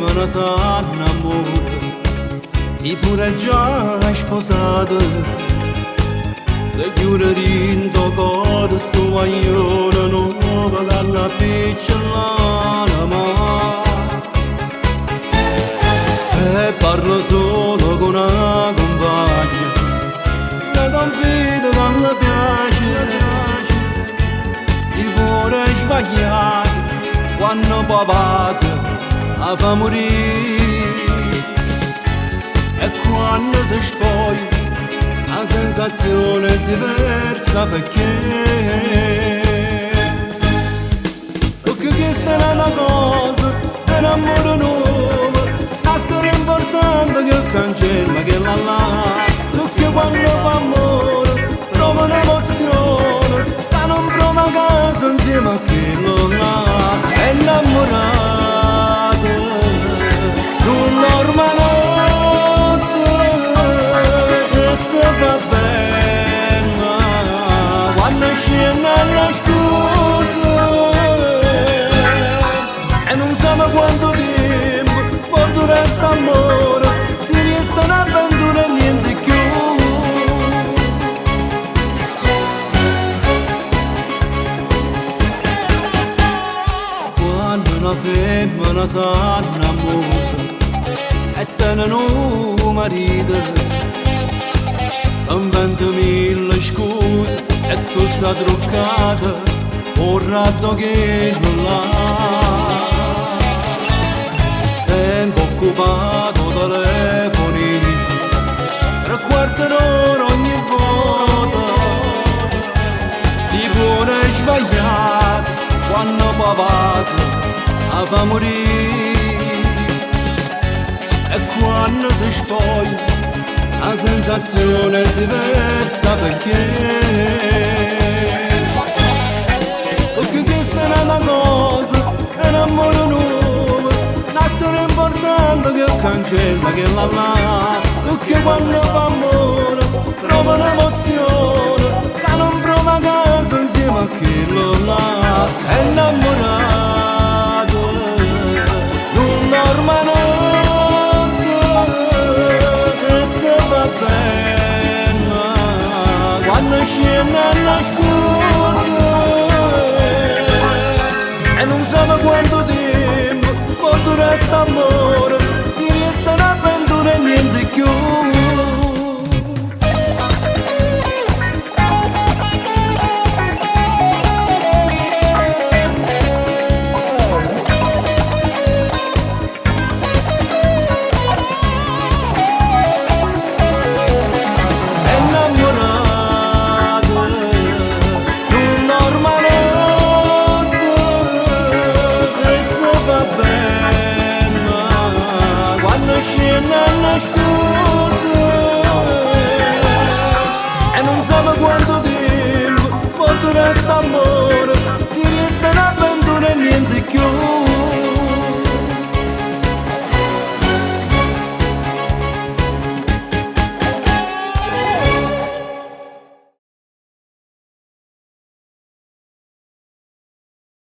me ne sanno amore, si pure già hai sposato, se chiude rinto cuore sto maglione nuovo dalla piccolana ma e parlo solo con una compagna che confido non le piace, si può sbagliare quando papà la fa morire e quando si spoglia la sensazione è diversa perché questa è una cosa, è un amore nuovo, la storia importante che cancella che la là, perché quando fa amore prova un'emozione che non prova casa insieme a chi lo là, è innamorato non dorme notte che si fa bene quando scende la scusa e non sa quanto tempo quando resta amore si resta un'avventura e niente più. Quando una femmina sa innamora e tiene un marito son 20.000 scuse e tutta truccata un ratto che non l'ha sempre occupato telefoni per quarto d'ora ogni volta si può sbagliare quando papà la fa morire e quando si spoglia la sensazione è diversa perché questa è una cosa, è un amore nuovo, una storia importante che cancella che la là, perché quando fa amore prova un'emozione che non prova casa insieme a chi lo là, è innamorato non dorme notte che si fa bene quando scende la scusa e non sa quanto tempo quando resta amore